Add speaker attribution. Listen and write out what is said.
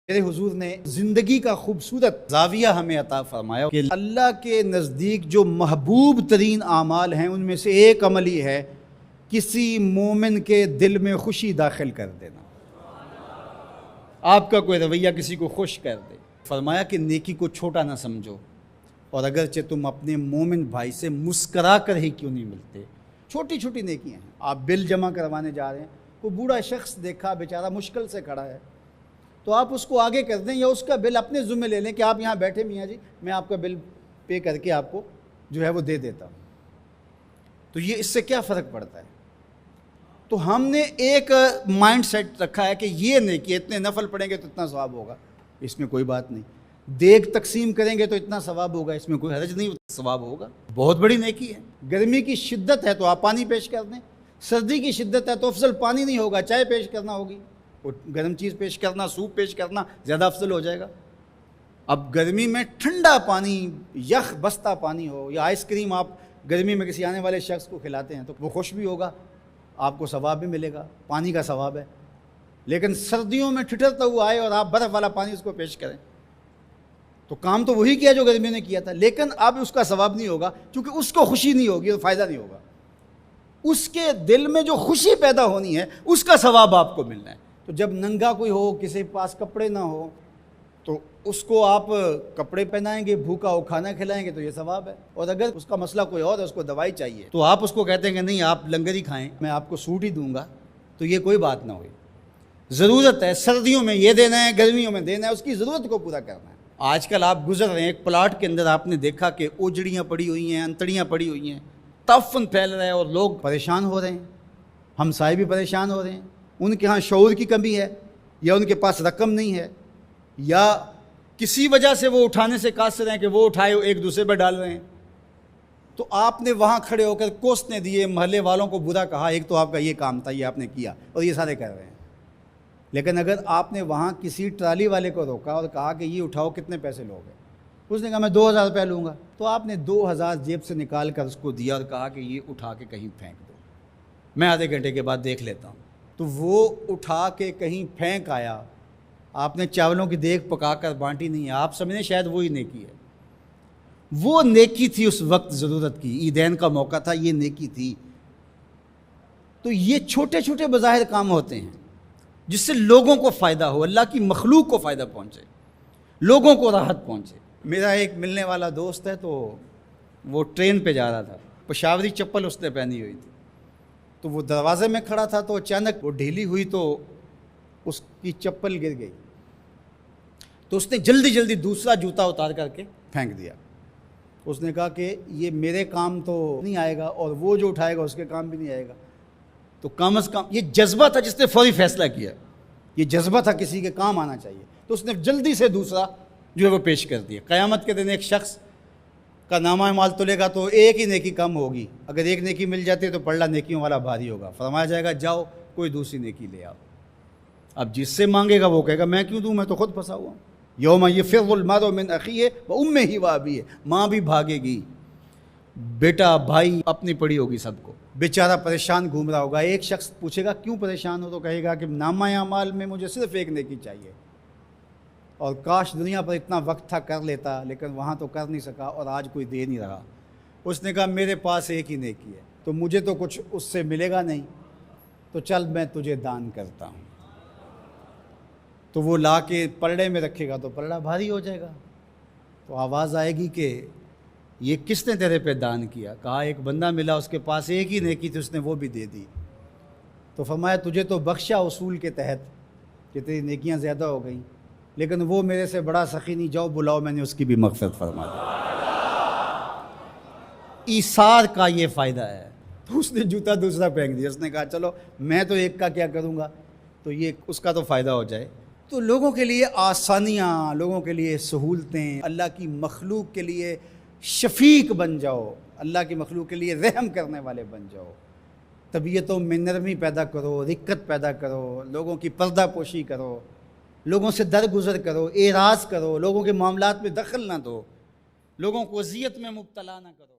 Speaker 1: میرے حضور نے زندگی کا خوبصورت زاویہ ہمیں عطا فرمایا کہ اللہ کے نزدیک جو محبوب ترین اعمال ہیں ان میں سے ایک عمل ہی ہے کسی مومن کے دل میں خوشی داخل کر دینا۔ آپ کا کوئی رویہ کسی کو خوش کر دے۔ فرمایا کہ نیکی کو چھوٹا نہ سمجھو، اور اگرچہ تم اپنے مومن بھائی سے مسکرا کر ہی کیوں نہیں ملتے۔ چھوٹی چھوٹی نیکیاں ہیں۔ آپ بل جمع کروانے جا رہے ہیں، کوئی بوڑھا شخص دیکھا بیچارہ مشکل سے کھڑا ہے، تو آپ اس کو آگے کر دیں یا اس کا بل اپنے ذمہ لے لیں کہ آپ یہاں بیٹھے میاں جی، میں آپ کا بل پے کر کے آپ کو جو ہے وہ دے دیتا ہوں۔ تو یہ اس سے کیا فرق پڑتا ہے؟ تو ہم نے ایک مائنڈ سیٹ رکھا ہے کہ یہ نیکی اتنے نفل پڑھیں گے تو اتنا ثواب ہوگا، اس میں کوئی بات نہیں۔ دیگ تقسیم کریں گے تو اتنا ثواب ہوگا، اس میں کوئی حرج نہیں، ثواب ہوگا۔ بہت بڑی نیکی ہے۔ گرمی کی شدت ہے تو آپ پانی پیش کر دیں، سردی کی شدت ہے تو افضل پانی نہیں ہوگا، چائے پیش کرنا ہوگی، گرم چیز پیش کرنا، سوپ پیش کرنا زیادہ افضل ہو جائے گا۔ اب گرمی میں ٹھنڈا پانی، یخ بستہ پانی ہو یا آئس کریم آپ گرمی میں کسی آنے والے شخص کو کھلاتے ہیں تو وہ خوش بھی ہوگا، آپ کو ثواب بھی ملے گا، پانی کا ثواب ہے۔ لیکن سردیوں میں ٹھٹرتا ہوا آئے اور آپ برف والا پانی اس کو پیش کریں تو کام تو وہی کیا جو گرمیوں نے کیا تھا، لیکن اب اس کا ثواب نہیں ہوگا کیونکہ اس کو خوشی نہیں ہوگی اور فائدہ نہیں ہوگا۔ اس کے دل میں جو خوشی پیدا ہونی ہے اس کا ثواب آپ کو ملنا ہے۔ تو جب ننگا کوئی ہو، کسی کے پاس کپڑے نہ ہو، تو اس کو آپ کپڑے پہنائیں گے، بھوکا ہو کھانا کھلائیں گے تو یہ ثواب ہے۔ اور اگر اس کا مسئلہ کوئی اور ہے، اس کو دوائی چاہیے، تو آپ اس کو کہتے ہیں کہ نہیں آپ لنگر ہی کھائیں، میں آپ کو سوٹ ہی دوں گا، تو یہ کوئی بات نہ ہوئی۔ ضرورت ہے سردیوں میں یہ دینا ہے، گرمیوں میں دینا ہے، اس کی ضرورت کو پورا کرنا ہے۔ آج کل آپ گزر رہے ہیں ایک پلاٹ کے اندر، آپ نے دیکھا کہ اوجڑیاں پڑی ہوئی ہیں، انتڑیاں پڑی ہوئی ہیں، تعفن پھیل رہا ہے اور لوگ پریشان ہو رہے ہیں، ہمسائے بھی پریشان ہو رہے ہیں۔ ان کے ہاں شعور کی کمی ہے، یا ان کے پاس رقم نہیں ہے، یا کسی وجہ سے وہ اٹھانے سے قاصر ہیں کہ وہ اٹھائے ایک دوسرے پہ ڈال رہے ہیں۔ تو آپ نے وہاں کھڑے ہو کر کوسنے دیے، محلے والوں کو برا کہا، ایک تو آپ کا یہ کام تھا، یہ آپ نے کیا اور یہ سارے کر رہے ہیں۔ لیکن اگر آپ نے وہاں کسی ٹرالی والے کو روکا اور کہا کہ یہ اٹھاؤ، کتنے پیسے لوگے؟ اس نے کہا میں 2000 روپے لوں گا، تو آپ نے 2000 جیب سے نکال کر اس کو دیا اور کہا کہ یہ اٹھا کے کہیں پھینک دو، میں آدھے گھنٹے کے بعد دیکھ لیتا ہوں۔ تو وہ اٹھا کے کہیں پھینک آیا، آپ نے چاولوں کی دیگ پکا کر بانٹی نہیں ہے، آپ سمجھیں شاید وہی نیکی ہے۔ وہ نیکی تھی اس وقت ضرورت کی، عیدین کا موقع تھا، یہ نیکی تھی۔ تو یہ چھوٹے چھوٹے بظاہر کام ہوتے ہیں جس سے لوگوں کو فائدہ ہو، اللہ کی مخلوق کو فائدہ پہنچے، لوگوں کو راحت پہنچے۔ میرا ایک ملنے والا دوست ہے، تو وہ ٹرین پہ جا رہا تھا، پشاوری چپل اس نے پہنی ہوئی تھی، تو وہ دروازے میں کھڑا تھا، تو اچانک وہ ڈھیلی ہوئی تو اس کی چپل گر گئی، تو اس نے جلدی جلدی دوسرا جوتا اتار کر کے پھینک دیا۔ اس نے کہا کہ یہ میرے کام تو نہیں آئے گا اور وہ جو اٹھائے گا اس کے کام بھی نہیں آئے گا، تو کم از کم یہ جذبہ تھا جس نے فوری فیصلہ کیا، یہ جذبہ تھا کسی کے کام آنا چاہیے، تو اس نے جلدی سے دوسرا جو ہے وہ پیش کر دیا۔ قیامت کے دن ایک شخص کا نامہ اعمال تلے گا تو ایک ہی نیکی کم ہوگی، اگر ایک نیکی مل جاتی ہے تو پلڑا نیکیوں والا بھاری ہوگا، فرمایا جائے گا جاؤ کوئی دوسری نیکی لے آؤ۔ اب جس سے مانگے گا وہ کہے گا میں کیوں دوں، میں تو خود پھنسا ہوا ہوں۔ یوم یفر المرء من اخیہ وامہ وابیہ، ماں بھی بھاگے گی، بیٹا بھائی اپنی پڑی ہوگی، سب کو بیچارہ پریشان گھوم رہا ہوگا۔ ایک شخص پوچھے گا کیوں پریشان ہو، تو کہے گا کہ نامہ اعمال میں مجھے صرف ایک نیکی چاہیے، اور کاش دنیا پر اتنا وقت تھا کر لیتا، لیکن وہاں تو کر نہیں سکا اور آج کوئی دے نہیں رہا۔ اس نے کہا میرے پاس ایک ہی نیکی ہے، تو مجھے تو کچھ اس سے ملے گا نہیں، تو چل میں تجھے دان کرتا ہوں۔ تو وہ لا کے پلڑے میں رکھے گا تو پلڑا بھاری ہو جائے گا، تو آواز آئے گی کہ یہ کس نے تیرے پہ دان کیا؟ کہا ایک بندہ ملا، اس کے پاس ایک ہی نیکی تھی، اس نے وہ بھی دے دی۔ تو فرمایا تجھے تو بخشا اصول کے تحت کہ تیری نیکیاں زیادہ ہو گئیں، لیکن وہ میرے سے بڑا سخی نہیں، جاؤ بلاؤ، میں نے اس کی بھی مغفرت فرما دی۔ ایثار کا یہ فائدہ ہے۔ تو اس نے جوتا دوسرا پھینک دیا، اس نے کہا چلو میں تو ایک کا کیا کروں گا، تو یہ اس کا تو فائدہ ہو جائے۔ تو لوگوں کے لیے آسانیاں، لوگوں کے لیے سہولتیں، اللہ کی مخلوق کے لیے شفیق بن جاؤ، اللہ کی مخلوق کے لیے رحم کرنے والے بن جاؤ، طبیعتوں میں نرمی پیدا کرو، رقت پیدا کرو، لوگوں کی پردہ پوشی کرو، لوگوں سے درگزر کرو، اعراض کرو، لوگوں کے معاملات میں دخل نہ دو، لوگوں کو اذیت میں مبتلا نہ کرو۔